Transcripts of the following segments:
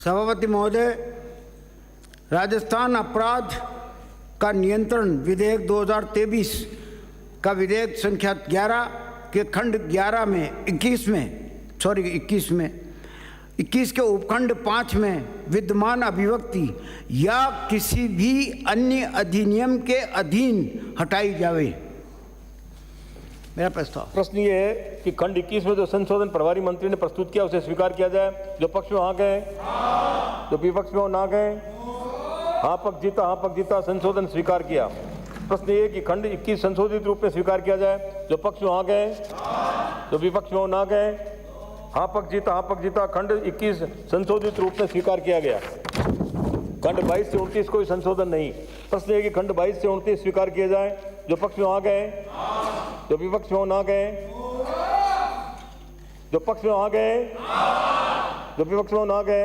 सभापति महोदय, राजस्थान अपराध का नियंत्रण विधेयक 2023 का विधेयक संख्या 11 के खंड 11 में 21 के उपखंड 5 में विद्यमान अभिव्यक्ति या किसी भी अन्य अधिनियम के अधीन हटाई जावे। मेरा प्रश्न ये है कि खंड 21 में जो संशोधन प्रभारी मंत्री ने प्रस्तुत किया उसे स्वीकार किया जाए। जो पक्ष में हाँ गए, जो विपक्ष में ना गए, हाँ पक्ष जीता संशोधन स्वीकार किया। प्रश्न ये है कि खंड 21 संशोधित रूप में स्वीकार किया जाए। जो पक्ष में हाँ गए, जो विपक्ष में ना गए, हाँ पक्ष जीता खंड 21 संशोधित रूप में स्वीकार किया गया। खंड 22 से 29 कोई संशोधन नहीं। प्रश्न है कि खंड 22 से 29 स्वीकार किए जाए। जो पक्ष में आ गए, जो विपक्ष में ना गए, जो पक्ष में आ गए, जो विपक्ष में ना गए,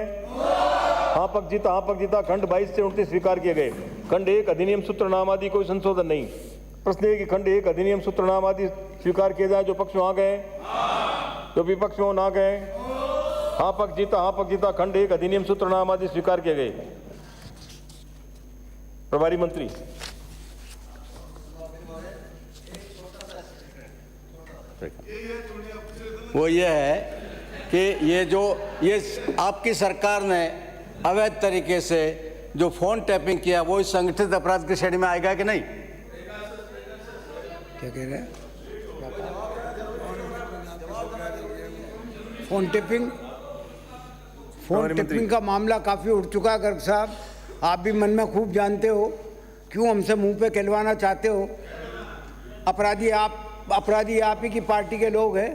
हाँ पक्ष जीता खंड 22 से 29 स्वीकार किए गए। खंड 1 अधिनियम सूत्र नाम आदि कोई संशोधन नहीं। प्रश्न है कि खंड 1 अधिनियम सूत्र नाम आदि स्वीकार किए जाए। जो पक्ष में आ गए, जो विपक्ष में ना गए, हाँ पक्ष जीता खंड 1 अधिनियम सूत्र नाम आदि स्वीकार किए गए। प्रभारी मंत्री। वो ये है कि ये आपकी सरकार ने अवैध तरीके से जो फोन टैपिंग किया वो इस संगठित अपराध की श्रेणी में आएगा कि नहीं? क्या कह रहे हैं? फोन टैपिंग का मामला काफ़ी उठ चुका है गर्ग साहब। आप भी मन में खूब जानते हो क्यों हमसे मुंह पे कहलवाना चाहते हो। अपराधी आप ही की पार्टी के लोग हैं।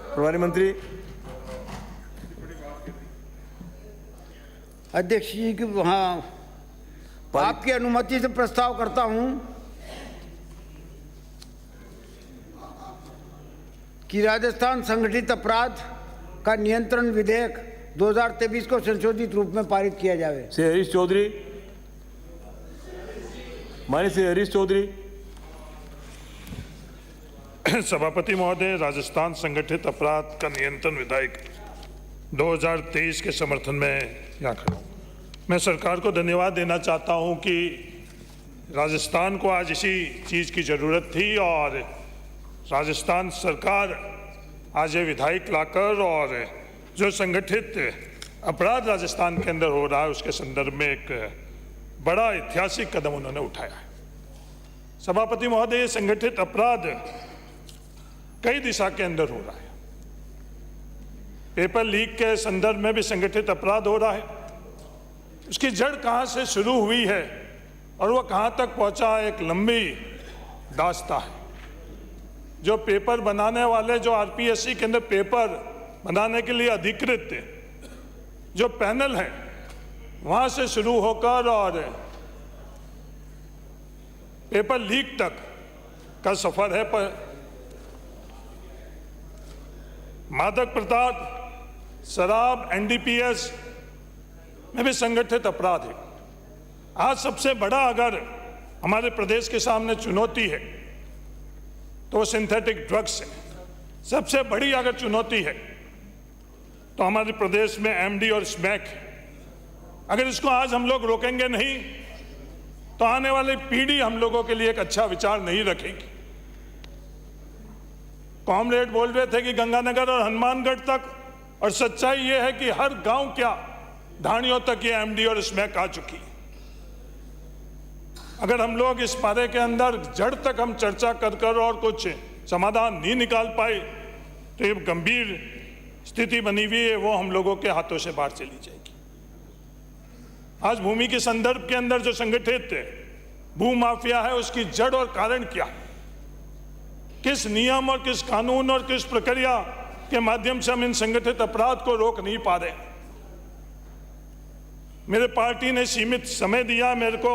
प्रभारी मंत्री। अध्यक्ष जी की हाँ, आपकी अनुमति से प्रस्ताव करता हूं कि राजस्थान संगठित अपराध का नियंत्रण विधेयक 2023 को संशोधित रूप में पारित किया जाए। श्री हरीश चौधरी। माननीय श्री हरीश चौधरी। सभापति महोदय, राजस्थान संगठित अपराध का नियंत्रण विधेयक 2023 के समर्थन में यहाँ खड़ा हूँ। मैं सरकार को धन्यवाद देना चाहता हूँ कि राजस्थान को आज इसी चीज़ की ज़रूरत थी और राजस्थान सरकार आज ये विधेयक लाकर और जो संगठित अपराध राजस्थान के अंदर हो रहा है उसके संदर्भ में एक बड़ा ऐतिहासिक कदम उन्होंने उठाया है। सभापति महोदय, संगठित अपराध कई दिशा के अंदर हो रहा है। पेपर लीक के संदर्भ में भी संगठित अपराध हो रहा है। उसकी जड़ कहां से शुरू हुई है और वो कहां तक पहुंचा, एक लंबी दास्ता है। जो पेपर बनाने वाले, जो आरपीएससी के अंदर पेपर बनाने के लिए अधिकृत जो पैनल है, वहां से शुरू होकर और पेपर लीक तक का सफर है। पर मादक पदार्थ, शराब, एनडीपीएस में भी संगठित अपराध है। आज सबसे बड़ा अगर हमारे प्रदेश के सामने चुनौती है तो सिंथेटिक ड्रग्स है। सबसे बड़ी अगर चुनौती है तो हमारे प्रदेश में एमडी और स्मैक है। अगर इसको आज हम लोग रोकेंगे नहीं तो आने वाली पीढ़ी हम लोगों के लिए एक अच्छा विचार नहीं रखेगी। कॉमरेड बोल रहे थे कि गंगानगर और हनुमानगढ़ तक, और सच्चाई ये है कि हर गांव क्या ढाणियों तक ये एमडी और स्मैक आ चुकी है। अगर हम लोग इस बारे के अंदर जड़ तक हम चर्चा कर और कुछ समाधान नहीं निकाल पाए तो ये गंभीर स्थिति बनी हुई है, वो हम लोगों के हाथों से बाहर चली जाएगी। आज भूमि के संदर्भ के अंदर जो संगठित भू माफिया है उसकी जड़ और कारण क्या है, किस नियम और किस कानून और किस प्रक्रिया के माध्यम से हम इन संगठित अपराध को रोक नहीं पा रहे। मेरे पार्टी ने सीमित समय दिया मेरे को,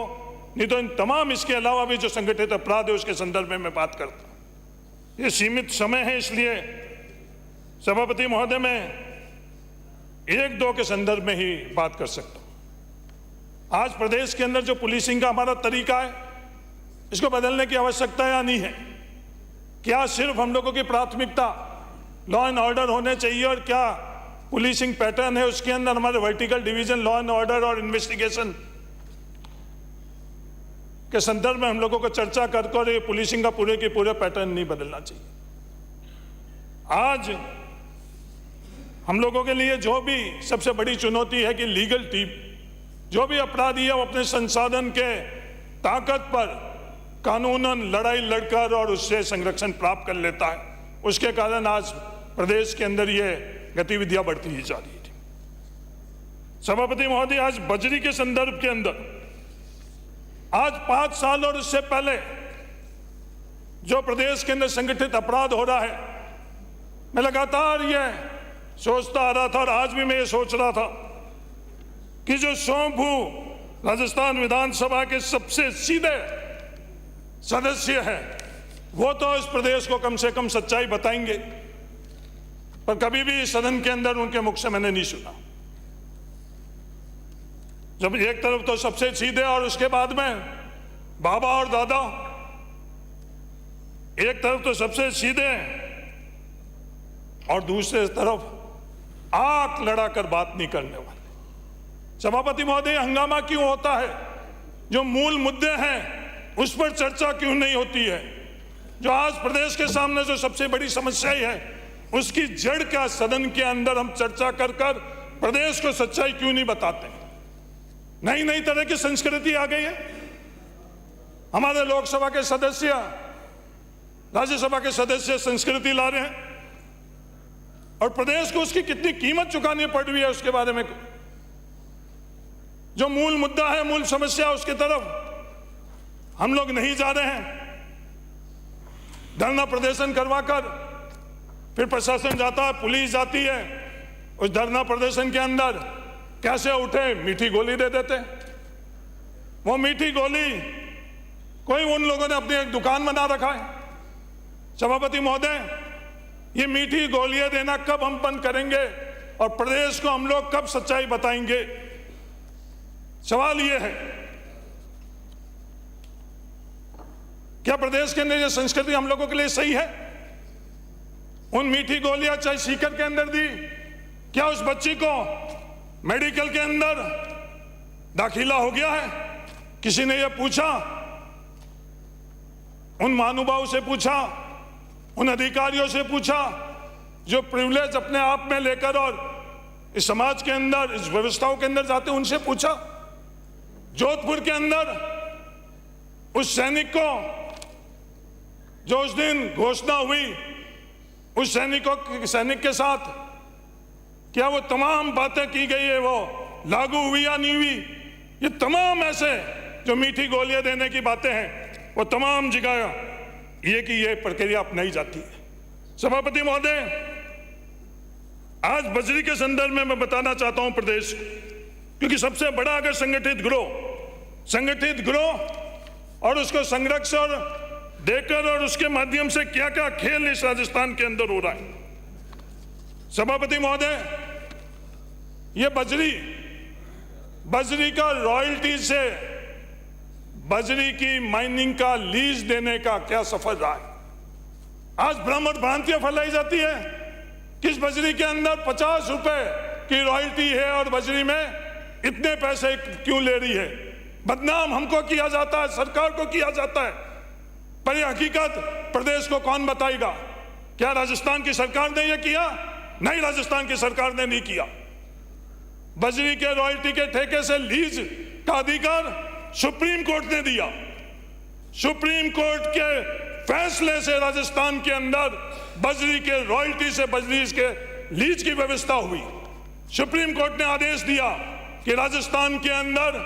नहीं तो इन तमाम इसके अलावा भी जो संगठित अपराध है उसके संदर्भ में मैं बात करता हूं। ये सीमित समय है, इसलिए सभापति महोदय मैं 1-2 के संदर्भ में ही बात कर सकता हूं। आज प्रदेश के अंदर जो पुलिसिंग का हमारा तरीका है, इसको बदलने की आवश्यकता या नहीं है? क्या सिर्फ हम लोगों की प्राथमिकता लॉ एंड ऑर्डर होने चाहिए और क्या पुलिसिंग पैटर्न है उसके अंदर हमारे vertical division, law and order और इन्वेस्टिगेशन के संदर्भ में हम लोगों को चर्चा कर ये पुलिसिंग का पूरे के पूरे पैटर्न नहीं बदलना चाहिए। आज हम लोगों के लिए जो भी सबसे बड़ी चुनौती है कि लीगल टीम, जो भी अपराधी है वो अपने संसाधन के ताकत पर कानूनन लड़ाई लड़कर और उससे संरक्षण प्राप्त कर लेता है। उसके कारण आज प्रदेश के अंदर ये गतिविधियां बढ़ती ही जा रही थी। सभापति महोदय, आज बजरी के संदर्भ के अंदर आज 5 साल और उससे पहले जो प्रदेश के अंदर संगठित अपराध हो रहा है, मैं लगातार ये सोचता आ रहा था और आज भी मैं ये सोच रहा था कि जो स्वयंभू राजस्थान विधानसभा के सबसे सीधे सदस्य हैं वो तो इस प्रदेश को कम से कम सच्चाई बताएंगे, पर कभी भी सदन के अंदर उनके मुख से मैंने नहीं सुना। जब एक तरफ तो सबसे सीधे और उसके बाद में बाबा और दादा, एक तरफ तो सबसे सीधे और दूसरे तरफ आंख लड़ाकर बात नहीं करने वाले। सभापति महोदय, हंगामा क्यों होता है? जो मूल मुद्दे हैं उस पर चर्चा क्यों नहीं होती है? जो आज प्रदेश के सामने जो सबसे बड़ी समस्या है उसकी जड़ का सदन के अंदर हम चर्चा कर कर प्रदेश को सच्चाई क्यों नहीं बताते? नई नई तरह की संस्कृति आ गई है। हमारे लोकसभा के सदस्य, राज्यसभा के सदस्य संस्कृति ला रहे हैं और प्रदेश को उसकी कितनी कीमत चुकानी पड़ रही है उसके बारे में, जो मूल मुद्दा है, मूल समस्या, उसकी तरफ हम लोग नहीं जा रहे हैं। धरना प्रदर्शन करवाकर फिर प्रशासन जाता है, पुलिस जाती है, उस धरना प्रदर्शन के अंदर कैसे उठे, मीठी गोली दे देते। वो मीठी गोली कोई उन लोगों ने अपनी एक दुकान बना रखा है। सभापति महोदय, ये मीठी गोलियां देना कब हम बंद करेंगे और प्रदेश को हम लोग कब सच्चाई बताएंगे? सवाल ये है, क्या प्रदेश के अंदर ये संस्कृति हम लोगों के लिए सही है? उन मीठी गोलियां चाहे सीकर के अंदर दी, क्या उस बच्ची को मेडिकल के अंदर दाखिला हो गया है? किसी ने यह पूछा? उन महानुभाव से पूछा, उन अधिकारियों से पूछा जो प्रिविलेज अपने आप में लेकर और इस समाज के अंदर, इस व्यवस्थाओं के अंदर जाते, उनसे पूछा? जोधपुर के अंदर उस सैनिक को, जो उस दिन घोषणा हुई, उस सैनिक के साथ क्या वो तमाम बातें की गई है वो लागू हुई या नहीं हुई? ये तमाम ऐसे जो मीठी गोलियां देने की बातें हैं वो तमाम जगह ये कि ये प्रक्रिया अपनाई जाती है। सभापति महोदय, आज बजरी के संदर्भ में मैं बताना चाहता हूं प्रदेश को, क्योंकि सबसे बड़ा अगर संगठित गिरोह और उसको संरक्षण देकर और उसके माध्यम से क्या क्या खेल इस राजस्थान के अंदर हो रहा है। सभापति महोदय, ये बजरी का रॉयल्टी से बजरी की माइनिंग का लीज देने का क्या सफर रहा है? आज भ्रम और भ्रांतियां फैलाई जाती है कि इस बजरी के अंदर 50 रुपए की रॉयल्टी है और बजरी में इतने पैसे क्यों ले रही है। बदनाम हमको किया जाता है, सरकार को किया जाता है, पर यह हकीकत प्रदेश को कौन बताएगा? क्या राजस्थान की सरकार ने यह किया? नहीं, राजस्थान की सरकार ने नहीं किया। बजरी के रॉयल्टी के ठेके से लीज का अधिकार सुप्रीम कोर्ट ने दिया। सुप्रीम कोर्ट के फैसले से राजस्थान के अंदर बजरी के रॉयल्टी से बजरी के लीज की व्यवस्था हुई। सुप्रीम कोर्ट ने आदेश दिया कि राजस्थान के अंदर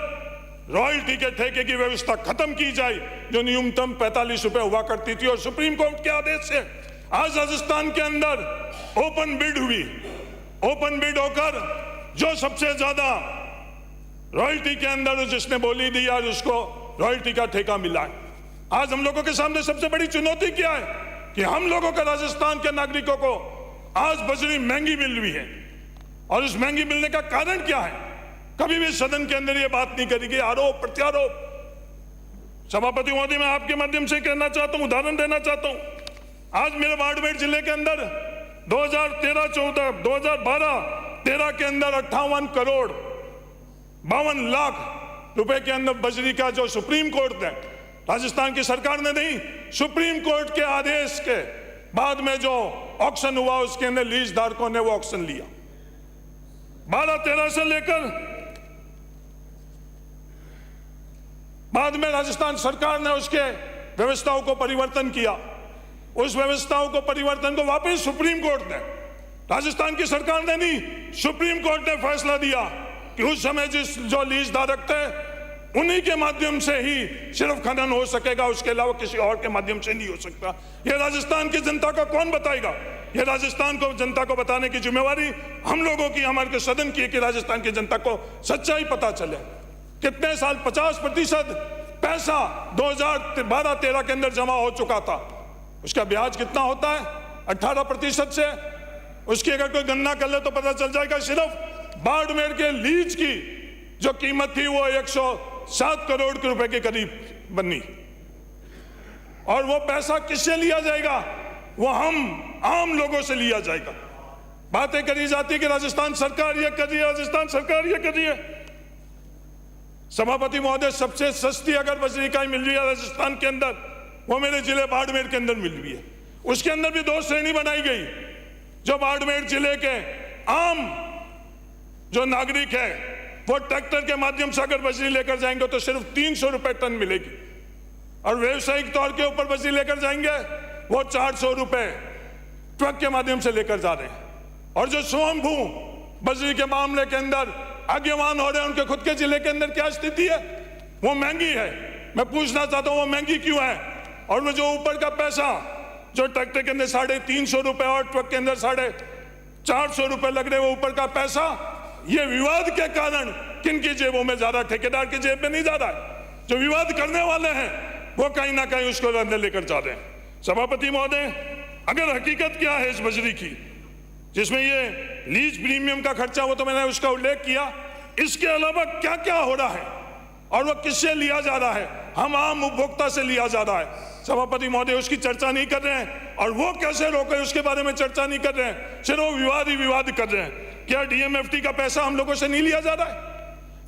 रॉयल्टी के ठेके की व्यवस्था खत्म की जाए, जो न्यूनतम 45 रुपए हुआ करती थी। और सुप्रीम कोर्ट के आदेश से आज राजस्थान के अंदर ओपन बिड हुई। ओपन बिड होकर जो सबसे ज्यादा रॉयल्टी के अंदर जिसने बोली दी, आज उसको रॉयल्टी का ठेका मिला है। आज हम लोगों के सामने सबसे बड़ी चुनौती क्या है कि हम लोगों का, राजस्थान के नागरिकों को आज बजरी महंगी मिल रही है। और इस महंगी मिलने का कारण क्या है? कभी भी सदन के अंदर ये बात नहीं करी गई। आरोप प्रत्यारोप। सभापति महोदय, मैं आपके माध्यम से कहना चाहता हूं, उदाहरण देना चाहता हूं। आज मेरे बाड़मेर जिले के अंदर 2013-14, 2012 2013 के अंदर 58 करोड़ 52 लाख रुपए के अंदर बजरी का जो सुप्रीम कोर्ट ने, राजस्थान की सरकार ने नहीं, सुप्रीम कोर्ट के आदेश के बाद में जो ऑक्शन हुआ उसके अंदर लीज धारकों ने वो ऑक्शन लिया। 12-13 से लेकर बाद में राजस्थान सरकार ने उसके व्यवस्थाओं को परिवर्तन किया। उस व्यवस्थाओं को परिवर्तन को वापस सुप्रीम कोर्ट ने, राजस्थान की सरकार ने नहीं, सुप्रीम कोर्ट ने फैसला दिया कि उस समय जिस जो लीज धारक थे उन्हीं के माध्यम से ही सिर्फ खनन हो सकेगा, उसके अलावा किसी और के माध्यम से नहीं हो सकता। यह राजस्थान की जनता को कौन बताएगा? यह राजस्थान को जनता को बताने की जिम्मेवारी हम लोगों की, हमारे सदन की है कि राजस्थान की जनता को सच्चाई पता चले। कितने साल 50% पैसा 2012-13 के अंदर जमा हो चुका था, उसका ब्याज कितना होता है? 18% से। उसकी अगर कोई गणना कर ले तो पता चल जाएगा, सिर्फ बाड़मेर के लीज की जो कीमत थी वो 107 करोड़ के रुपए के करीब बनी। और वो पैसा किससे लिया जाएगा? वो हम आम लोगों से लिया जाएगा। बातें करी जाती है कि राजस्थान सरकार ये कर रही है, राजस्थान सरकार ये कर रही है। सभापति महोदय, सबसे सस्ती अगर बजरी इकाई मिल रही है राजस्थान के अंदर, वो मेरे जिले बाड़मेर के अंदर मिल रही है। उसके अंदर भी 2 श्रेणी बनाई गई। जो बाड़मेर जिले के आम जो नागरिक है वो ट्रैक्टर के माध्यम से अगर बजरी लेकर जाएंगे तो सिर्फ 300 रुपए टन मिलेगी, और व्यवसायिक तौर के ऊपर बजरी लेकर जाएंगे वो 400 रुपए ट्रक के माध्यम से लेकर जा रहे हैं। और जो स्वयंभू बजरी के मामले के अंदर आगेवान हो रहे हैं, उनके खुद के जिले के अंदर क्या स्थिति है? वो महंगी है। मैं पूछना चाहता हूं वो महंगी क्यों है? और वो जो ऊपर का पैसा जो ट्रैक्टर के अंदर 350 रुपए और ट्रक के अंदर 450 रुपए लग रहे, वो ऊपर का पैसा ये विवाद के कारण किन की जेबों में जा रहा है? ठेकेदार की जेब में नहीं जा रहा है। जो विवाद करने वाले हैं वो कहीं ना कहीं उसको अंदर लेकर जा रहे हैं। सभापति महोदय, अगर हकीकत क्या है इस बजरी की, जिसमें ये लीज प्रीमियम का खर्चा, वो तो मैंने उसका उल्लेख किया, इसके अलावा क्या क्या हो रहा है और वो किससे लिया जा रहा है? हम आम उपभोक्ता से लिया जा रहा है। सभापति महोदय, उसकी चर्चा नहीं कर रहे हैं, और वो कैसे रोके उसके बारे में चर्चा नहीं कर रहे हैं, सिर्फ वो विवाद ही विवाद कर रहे हैं। क्या डीएमएफटी का पैसा हम लोगों से नहीं लिया जा रहा है?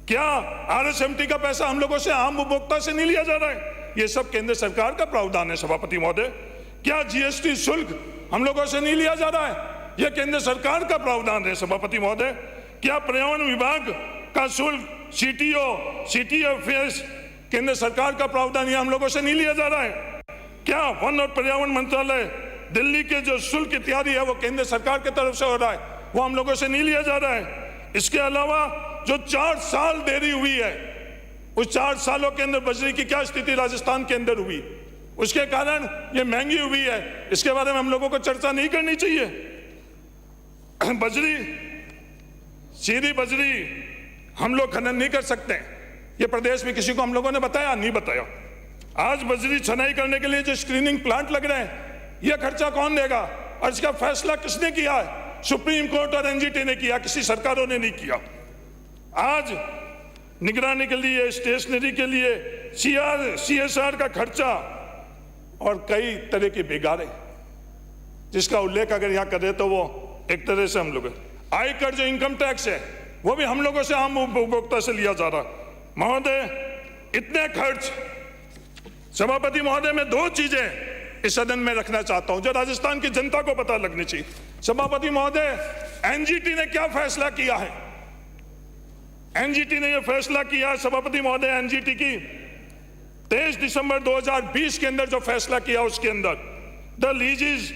क्या आरएसएमटी का पैसा हम लोगों से, आम उपभोक्ता से नहीं लिया जा रहा है? ये सब केंद्र सरकार का प्रावधान है सभापति महोदय। क्या जीएसटी शुल्क हम लोगों से नहीं लिया जा रहा है? यह केंद्र सरकार का प्रावधान है सभापति महोदय। क्या पर्यावरण विभाग का शुल्क, सीटीएफएस केंद्र सरकार का प्रावधान, ये हम लोगों से नहीं लिया जा रहा है? क्या वन और पर्यावरण मंत्रालय दिल्ली के जो शुल्क इत्यादि है वो केंद्र सरकार की तरफ से हो रहा है, वो हम लोगों से नहीं लिया जा रहा है? इसके अलावा जो 4 साल देरी हुई है, उस 4 सालों के अंदर बजरी की क्या स्थिति राजस्थान के अंदर हुई, उसके कारण ये महंगी हुई है, इसके बारे में हम लोगों को चर्चा नहीं करनी चाहिए? बजरी, सीधी बजरी हम लोग खनन नहीं कर सकते, ये प्रदेश में किसी को हम लोगों ने बताया नहीं बताया। आज बजरी छनाई करने के लिए जो स्क्रीनिंग प्लांट लग रहे हैं, ये खर्चा कौन देगा और इसका फैसला किसने किया है? सुप्रीम कोर्ट और एनजीटी ने किया, किसी सरकारों ने नहीं किया। आज निगरानी के लिए, स्टेशनरी के लिए, सीएसआर का खर्चा और कई तरह के बिगाड़े, जिसका उल्लेख अगर यहाँ करें तो वो एक तरह से हम लोग, आयकर जो इनकम टैक्स है वो भी हम लोगों से, आम उपभोक्ता से लिया जा रहा। महोदय, इतने खर्च, सभापति महोदय, मैं 2 चीजें इस सदन में रखना चाहता हूं जो राजस्थान की जनता को पता लगनी चाहिए। सभापति महोदय, एनजीटी ने क्या फैसला किया है? एनजीटी ने यह फैसला किया, सभापति महोदय, एनजीटी की 23 दिसंबर 2020 के अंदर जो फैसला किया, उसके अंदर the लीजेस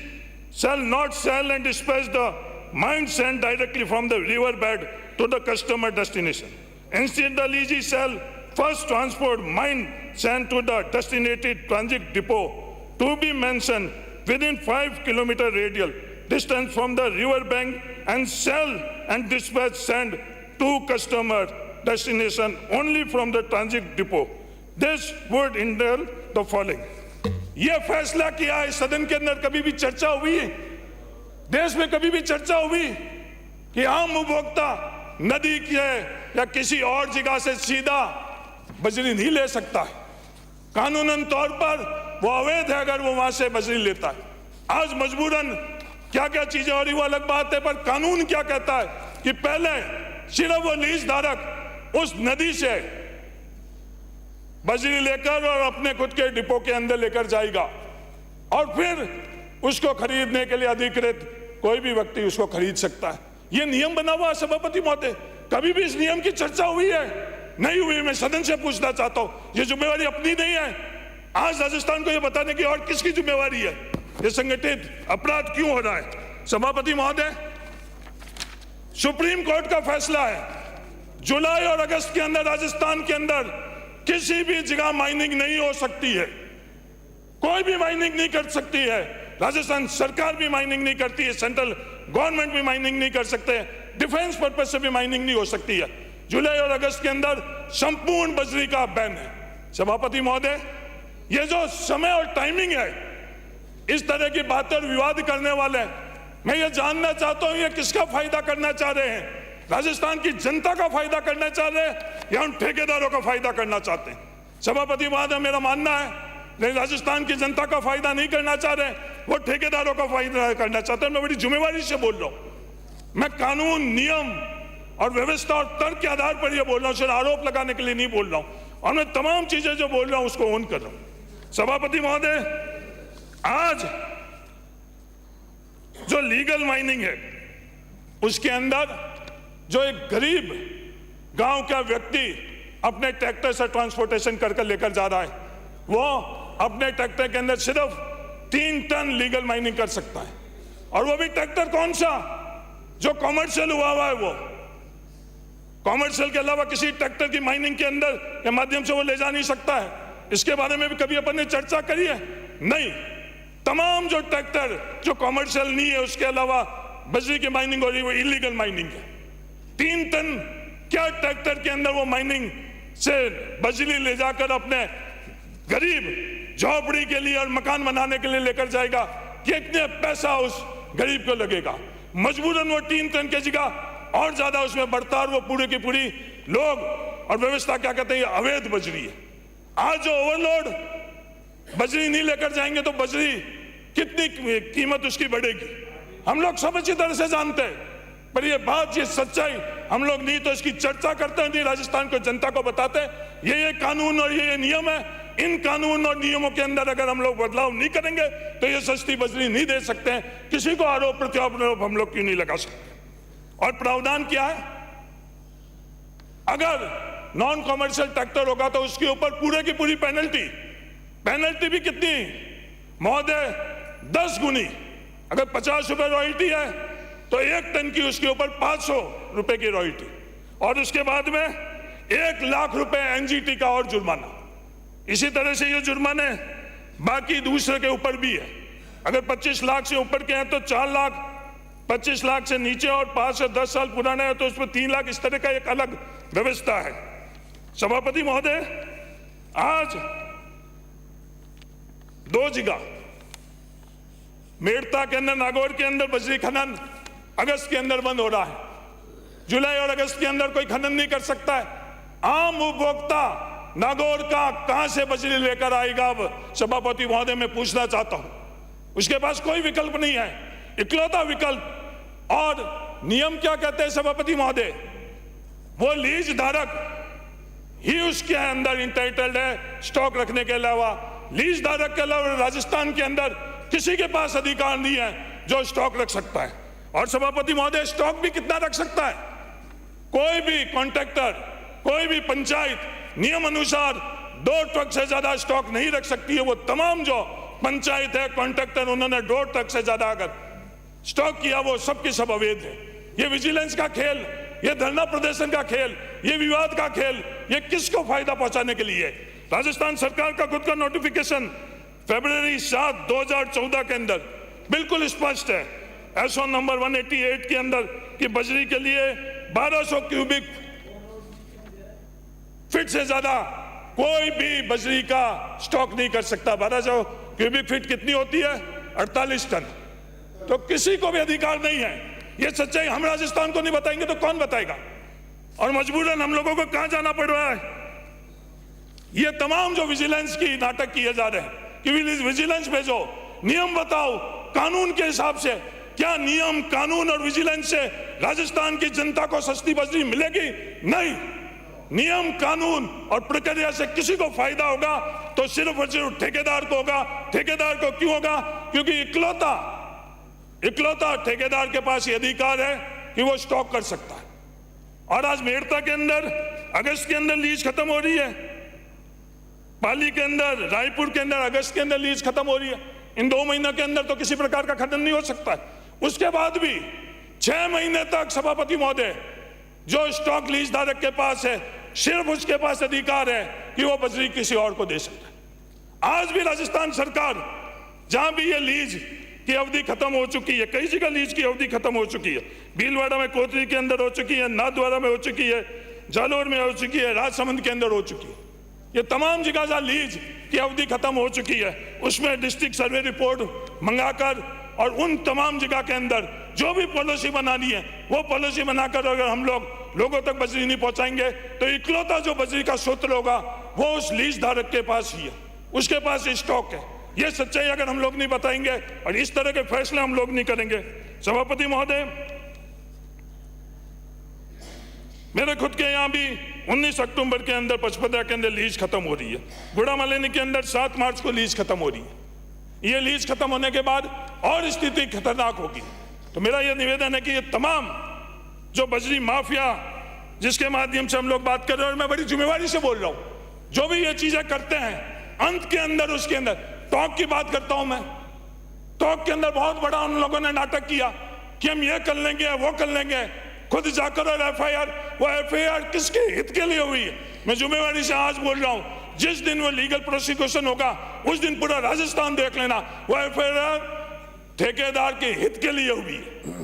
shall not sell and dispatch the mine sand directly from the river bed to the customer destination. Instead, the leases shall first transport mine sand to the designated transit depot to be mentioned within 5 kilometer radial distance from the river bank and sell and dispatch sand to customer destination only from the transit depot. This would entail the following. यह फैसला किया है, सदन के अंदर कभी भी चर्चा हुई, देश में कभी भी चर्चा हुई कि आम उपभोक्ता नदी के या किसी और जगह से सीधा बजरी नहीं ले सकता है? कानूनन तौर पर वो अवैध है अगर वो वहां से बजरी लेता है। आज मजबूरन क्या क्या चीजें हो रही वो अलग बात है, पर कानून क्या कहता है कि पहले सिर्फ वो लीज धारक उस नदी से बजरी लेकर और अपने खुद के डिपो के अंदर लेकर जाएगा और फिर उसको खरीदने के लिए अधिकृत कोई भी व्यक्ति उसको खरीद सकता है। ये नियम बना हुआ है सभापति महोदय, कभी भी इस नियम की चर्चा हुई है? नहीं हुई। मैं सदन से पूछना चाहता हूं, ये जिम्मेवारी अपनी नहीं है? आज राजस्थान को ये बताने की और किसकी जिम्मेवारी है? ये संगठित अपराध क्यों हो रहा है? सभापति महोदय, सुप्रीम कोर्ट का फैसला है, जुलाई और अगस्त के अंदर राजस्थान के अंदर किसी भी जगह माइनिंग नहीं हो सकती है, कोई भी माइनिंग नहीं कर सकती है। राजस्थान सरकार भी माइनिंग नहीं करती है, सेंट्रल गवर्नमेंट भी माइनिंग नहीं कर सकते, डिफेंस पर्पज से भी माइनिंग नहीं हो सकती है। जुलाई और अगस्त के अंदर संपूर्ण बजरी का बैन है। सभापति महोदय, ये जो समय और टाइमिंग है, इस तरह की बातें और विवाद करने वाले, मैं ये जानना चाहता हूं ये किसका फायदा करना चाह रहे हैं? राजस्थान की जनता का फायदा करना चाह रहे हैं या उन ठेकेदारों का फायदा करना चाहते हैं? सभापति महोदय, मेरा मानना है नहीं, राजस्थान की जनता का फायदा नहीं करना चाह रहे, वो ठेकेदारों का फायदा करना चाहते हैं। मैं बड़ी जिम्मेवारी से बोल रहा हूं, मैं कानून, नियम और व्यवस्था और तर्क के आधार पर ये बोल रहा हूं, सिर्फ आरोप लगाने के लिए नहीं बोल रहा हूं, और मैं तमाम चीजें जो बोल रहा हूं उसको ऑन कर रहा हूं। सभापति महोदय, आज जो लीगल माइनिंग है उसके अंदर जो एक गरीब गांव का व्यक्ति अपने ट्रैक्टर से ट्रांसपोर्टेशन कर लेकर जा रहा है, वो अपने ट्रैक्टर के अंदर सिर्फ 3 टन लीगल माइनिंग कर सकता है, और वो भी ट्रैक्टर कौन सा? जो कॉमर्शियल हुआ है। वो कॉमर्शियल के अलावा किसी ट्रैक्टर की माइनिंग के अंदर के माध्यम से वो ले जा नहीं सकता है। इसके बारे में भी कभी अपन ने चर्चा करी है? नहीं। तमाम जो ट्रैक्टर जो कॉमर्शियल नहीं है, उसके अलावा बजरी की माइनिंग हो रही है, वो इलीगल माइनिंग है। 3 टन क्या ट्रैक्टर के अंदर वो माइनिंग से बजरी ले जाकर अपने गरीब झोपड़ी के लिए और मकान बनाने के लिए लेकर जाएगा? कितने पैसा उस गरीब को लगेगा? मजबूरन वो 3 टन की जगह और ज्यादा उसमें बढ़ता, और वो पूरी की पूरी लोग और व्यवस्था क्या कहते हैं, अवैध बजरी है। आज जो ओवरलोड बजरी नहीं लेकर जाएंगे तो बजरी कितनी कीमत उसकी बढ़ेगी, हम लोग सब अच्छी तरह से जानते हैं। पर ये बात, ये सच्चाई हम लोग नहीं तो इसकी चर्चा करते हैं, नहीं राजस्थान को जनता को बताते हैं। ये कानून और ये नियम है, इन कानून और नियमों के अंदर अगर हम लोग बदलाव नहीं करेंगे तो ये सस्ती बजरी नहीं दे सकते हैं। किसी को आरोप प्रत्यारोप हम लोग क्यों नहीं लगा सकते? और प्रावधान क्या है? अगर नॉन कॉमर्शियल ट्रैक्टर होगा तो उसके ऊपर पूरे की पूरी पेनल्टी भी कितनी महोदय? 10 गुनी। अगर 50 रुपए रॉयल्टी है तो 1 टन की उसके ऊपर 500 रुपए की रॉयल्टी, और उसके बाद में 1 लाख रुपए एनजीटी का और जुर्माना। इसी तरह से ये जुर्माने बाकी दूसरे के ऊपर भी है। अगर 25 लाख से ऊपर के हैं तो 4 लाख, 25 लाख से नीचे और 5 से 10 साल पुराने हैं तो उसमें 3 लाख। इस तरह का एक अलग व्यवस्था है। सभापति महोदय, आज 2 जगह मेड़ता के अंदर, नागौर के अंदर बजरी खनन अगस्त के अंदर बंद हो रहा है। जुलाई और अगस्त के अंदर कोई खनन नहीं कर सकता है। आम उपभोक्ता नागौर का कहां से बजरी लेकर आएगा? अब सभापति महोदय मैं पूछना चाहता हूं, उसके पास कोई विकल्प नहीं है, इकलौता विकल्प। और नियम क्या कहते हैं सभापति महोदय? वो लीज धारक ही उसके अंदर इंटाइटल्ड है स्टॉक रखने के अलावा। लीज धारक के अलावा राजस्थान के अंदर किसी के पास अधिकार नहीं है जो स्टॉक रख सकता है। और सभापति महोदय, स्टॉक भी कितना रख सकता है? कोई भी कॉन्ट्रैक्टर, कोई भी पंचायत नियम अनुसार 2 ट्रक से ज्यादा स्टॉक नहीं रख सकती है। वो तमाम जो पंचायत है, कॉन्ट्रैक्टर, उन्होंने 2 ट्रक से ज्यादा अगर स्टॉक किया वो सबके सब अवैध है। ये विजिलेंस का खेल, ये धरना प्रदर्शन का खेल, ये विवाद का खेल, ये किसको फायदा पहुंचाने के लिए? राजस्थान सरकार का खुद का नोटिफिकेशन फरवरी 7, 2014 के अंदर बिल्कुल स्पष्ट है, एसओ नंबर 188 के अंदर, कि बजरी के लिए 1200 क्यूबिक फीट से ज्यादा कोई भी बजरी का स्टॉक नहीं कर सकता। 1200 क्यूबिक फीट कितनी होती है? 48 टन। तो किसी को भी अधिकार नहीं है। ये सच्चाई हम राजस्थान को नहीं बताएंगे तो कौन बताएगा? और मजबूरन हम लोगों को कहां जाना पड़ रहा है? ये तमाम जो विजिलेंस की नाटक किए जा रहे हैं कि विजिलेंस भेजो, नियम बताओ, कानून के हिसाब से, क्या नियम कानून और विजिलेंस से राजस्थान की जनता को सस्ती बजरी मिलेगी? नहीं। नियम कानून और प्रक्रिया से किसी को फायदा होगा तो सिर्फ और सिर्फ ठेकेदार को होगा। ठेकेदार को क्यों होगा? क्योंकि इकलौता ठेकेदार के पास ये अधिकार है कि वो स्टॉक कर सकता है। और आज मेड़ता के अंदर अगस्त के अंदर लीज खत्म हो रही है, पाली के अंदर, रायपुर के अंदर अगस्त के अंदर लीज खत्म हो रही है। इन 2 महीनों के अंदर तो किसी प्रकार का खत्म नहीं हो सकता है। उसके बाद भी 6 महीने तक सभापति महोदय जो स्टॉक लीज धारक के पास है, सिर्फ उसके पास अधिकार है कि वो बजरी किसी और को दे सकता है। आज भी राजस्थान सरकार जहां भी ये लीज की अवधि खत्म हो चुकी है, कई जगह लीज की अवधि खत्म हो चुकी है, भीलवाड़ा में, कोतरी के अंदर हो चुकी है, नाथद्वारा में हो चुकी है, जालोर में हो चुकी है, राजसमंद के अंदर हो चुकी है। ये तमाम जगह जहां लीज की अवधि खत्म हो चुकी है उसमें डिस्ट्रिक्ट सर्वे रिपोर्ट मंगाकर और उन तमाम जगह के अंदर जो भी पॉलिसी बनानी है वो पॉलिसी बनाकर अगर हम लोग लोगों तक बजरी नहीं पहुंचाएंगे तो इकलौता जो बजरी का सूत्र होगा वो उस लीज धारक के पास ही है, उसके पास स्टॉक है। ये सच्चाई अगर हम लोग नहीं बताएंगे और इस तरह के फैसले हम लोग नहीं करेंगे। सभापति महोदय, मेरे खुद के यहाँ भी 19 अक्टूबर के अंदर पचपदरा के अंदर लीज खत्म हो रही है, गुड़ामालिनी के अंदर 7 मार्च को लीज खत्म हो रही है। ये लीज खत्म होने के बाद और स्थिति खतरनाक होगी। तो मेरा यह निवेदन है कि ये तमाम जो बजरी माफिया जिसके माध्यम से हम लोग बात कर रहे हैं, और मैं बड़ी जिम्मेवारी से बोल रहा हूं, जो भी ये चीजें करते हैं अंत के अंदर उसके अंदर टॉक की बात करता हूं मैं। टॉक के अंदर बहुत बड़ा उन लोगों ने नाटक किया कि हम ये कर लेंगे वो कर लेंगे, खुद जाकर और एफआईआर, वो एफआईआर किसके हित के लिए हुई है? मैं जिम्मेवारी से आज बोल रहा हूं, जिस दिन वो लीगल प्रोसिक्यूशन होगा उस दिन पूरा राजस्थान देख लेना, वो एफआईआर ठेकेदार के हित के लिए हुई है।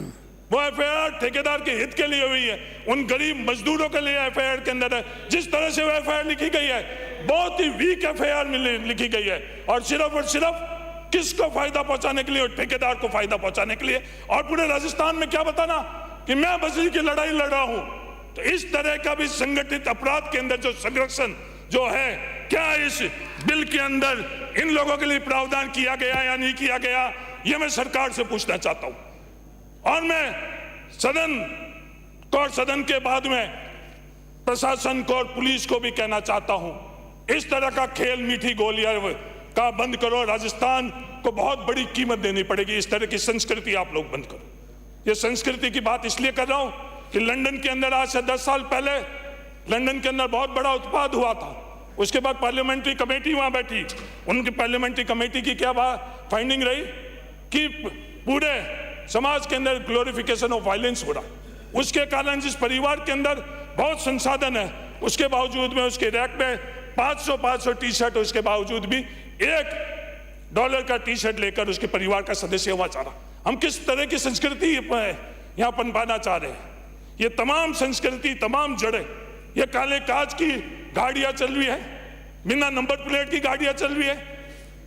वो एफआईआर ठेकेदार के हित के लिए हुई है, उन गरीब मजदूरों के लिए एफआईआर के अंदर है। जिस तरह से वो एफआईआर लिखी गई है बहुत ही वीक एफआईआर लिखी गई है और सिर्फ किसको फायदा पहुंचाने के लिए? ठेकेदार को फायदा पहुंचाने के लिए। और पूरे राजस्थान में क्या बताना कि मैं बजरी की लड़ाई लड़ रहा हूं। तो इस तरह का भी संगठित अपराध के अंदर जो संरक्षण जो है, क्या इस बिल के अंदर इन लोगों के लिए प्रावधान किया गया या नहीं किया गया, यह मैं सरकार से पूछना चाहता हूं। और मैं सदन के बाद में प्रशासन को और पुलिस को भी कहना चाहता हूं, इस तरह का खेल मीठी गोलियां का बंद करो। राजस्थान को बहुत बड़ी कीमत देनी पड़ेगी। इस तरह की संस्कृति आप लोग बंद करो। ये संस्कृति की बात इसलिए कर रहा हूं कि लंदन के अंदर आज से 10 साल पहले लंदन के अंदर बहुत बड़ा उत्पाद हुआ था। उसके बाद पार्लियामेंट्री कमेटी वहां बैठी, उनकी पार्लियामेंट्री कमेटी की क्या फाइंडिंग रही कि पूरे समाज के अंदर ग्लोरिफिकेशन ऑफ वायलेंस हो रहा। उसके कारण जिस परिवार के अंदर बहुत संसाधन है उसके बावजूद में उसके रैक में 500 टी शर्ट, उसके बावजूद भी $1 का टी शर्ट लेकर उसके परिवार का सदस्य वहां जा रहा। हम किस तरह की संस्कृति यहाँ पनपाना चाह रहे हैं? ये तमाम संस्कृति, तमाम जड़ें, ये काले कांच की गाड़ियां चल रही है, बिना नंबर प्लेट की गाड़ियां चल रही है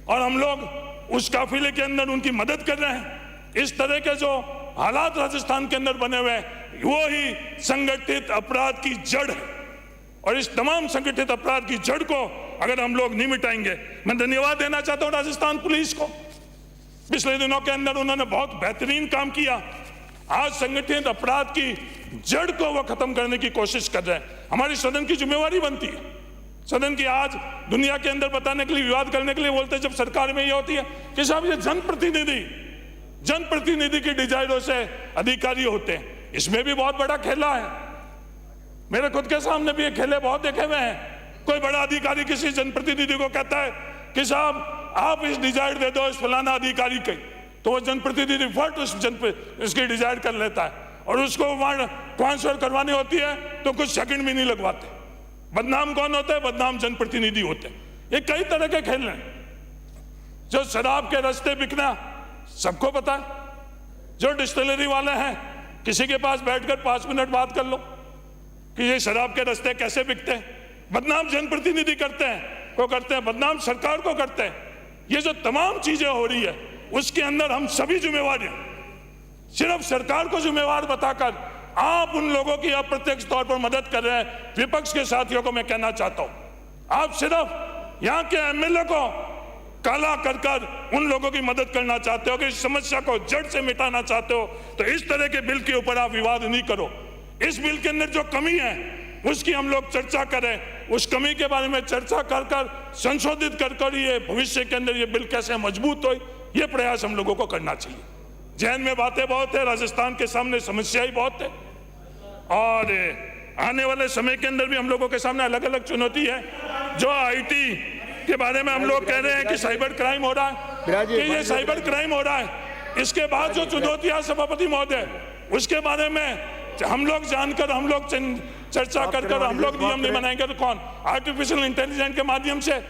और हम लोग उस काफिले के अंदर उनकी मदद कर रहे हैं। इस तरह के जो हालात राजस्थान के अंदर बने हुए हैं वो ही संगठित अपराध की जड़ है और इस तमाम संगठित अपराध की जड़ को अगर हम लोग नहीं मिटाएंगे, मैं धन्यवाद देना चाहता हूं राजस्थान पुलिस को। पिछले दिनों के अंदर उन्होंने बहुत बेहतरीन काम किया। आज संगठित अपराध की जड़ को वो खत्म करने की कोशिश कर रहे हैं। हमारी सदन की जिम्मेवारी बनती है, सदन की आज दुनिया के अंदर बताने के लिए, विवाद करने के लिए बोलते हैं जब सरकार में ये होती है कि साहब ये जनप्रतिनिधि की डिजायरों से अधिकारी होते हैं। इसमें भी बहुत बड़ा खेला है। मेरे खुद के सामने भी ये खेले बहुत देखे हुए हैं। कोई बड़ा अधिकारी किसी जनप्रतिनिधि को कहता है कि साहब आप इस डिजायर दे दो इस फलाना अधिकारी के, तो वो जनप्रतिनिधि फट इसकी डिजायर कर लेता है और उसको वहां ट्रांसफर करवानी होती है तो कुछ सेकंड भी नहीं लगवाते। बदनाम कौन होता है? बदनाम जनप्रतिनिधि होते हैं। ये कई तरह के खेल हैं। जो शराब के रास्ते बिकना सबको पता है। जो डिस्टिलरी वाले हैं किसी के पास बैठकर 5 मिनट बात कर लो कि ये शराब के रास्ते कैसे बिकते हैं। बदनाम जनप्रतिनिधि करते हैं, बदनाम सरकार को करते हैं। ये जो तमाम चीजें हो रही है उसके अंदर हम सभी जिम्मेवार हैं। सिर्फ सरकार को जिम्मेवार बताकर आप उन लोगों की अप्रत्यक्ष तौर पर मदद कर रहे हैं। विपक्ष के साथियों को मैं कहना चाहता हूं, आप सिर्फ यहाँ के एमएलए को काला कर कर उन लोगों की मदद करना चाहते हो, कि इस समस्या को जड़ से मिटाना चाहते हो, तो इस तरह के बिल के ऊपर आप विवाद नहीं करो। इस बिल के अंदर जो कमी है उसकी हम लोग चर्चा करें, उस कमी के बारे में चर्चा कर कर संशोधित कर कर ये भविष्य के अंदर ये बिल कैसे मजबूत हो, ये प्रयास हम लोगों को करना चाहिए। जहन में बातें बहुत है, राजस्थान के सामने समस्या ही बहुत है, और आने वाले समय के अंदर भी हम लोगों के सामने अलग अलग चुनौती है। जो आईटी के बारे में हम लोग कह रहे हैं कि साइबर क्राइम हो रहा है, कि ये साइबर क्राइम हो रहा है, इसके बाद जो चुनौतियां सभापति महोदय, उसके बारे में हम लोग जानकर, हम लोग चर्चा कर कर हम लोग नियम नहीं बनाएंगे तो कौन? आर्टिफिशियल इंटेलिजेंस के माध्यम से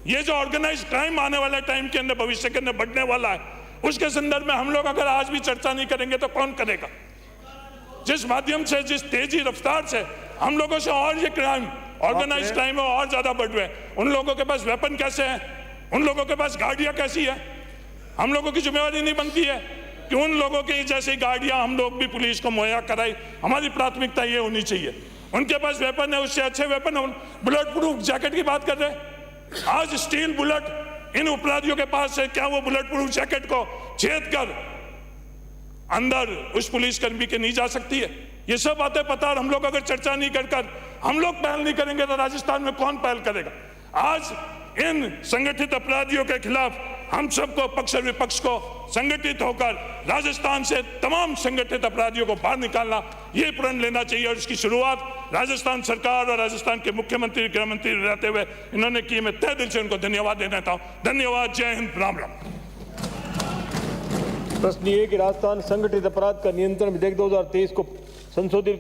ये जो ऑर्गेनाइज क्राइम आने वाले टाइम के अंदर, भविष्य के अंदर बढ़ने वाला है, उसके संदर्भ में हम लोग अगर आज भी चर्चा नहीं करेंगे तो कौन करेगा? जिस माध्यम से, जिस तेजी रफ्तार से हम लोगों से और ये क्राइम, ऑर्गेनाइज क्राइम है और ज्यादा बढ़ रहे हैं, उन लोगों के पास वेपन कैसे है, उन लोगों के पास गाड़ियां कैसी है? हम लोगों की जिम्मेवारी नहीं बनती है कि उन लोगों की जैसी गाड़ियां हम लोग भी पुलिस को मुहैया कराई? हमारी प्राथमिकता ये होनी चाहिए, उनके पास वेपन है, उससे अच्छे वेपन है। बुलेट प्रूफ जैकेट की बात कर रहे हैं, आज स्टील बुलेट इन अपराधियों के पास है, क्या वो बुलेट प्रूफ जैकेट को छेद कर अंदर उस पुलिसकर्मी के नहीं जा सकती है? ये सब बातें पता, और हम लोग अगर चर्चा नहीं कर हम लोग पहल नहीं करेंगे तो राजस्थान में कौन पहल करेगा? आज इन संगठित अपराधियों के खिलाफ हम सबको, पक्ष और विपक्ष को संगठित होकर राजस्थान से तमाम संगठित अपराधियों को बाहर निकालना, ये प्रण लेना चाहिए। और इसकी शुरुआत राजस्थान सरकार और राजस्थान के मुख्यमंत्री, गृह मंत्री रहते हुए इन्होंने की। मैं तहे दिल से उनको धन्यवाद देना चाहता हूँ। धन्यवाद, जय हिंद, राम राम। प्रश्न ये है कि राजस्थान संगठित अपराध का नियंत्रण विधेयक 2023 को संशोधित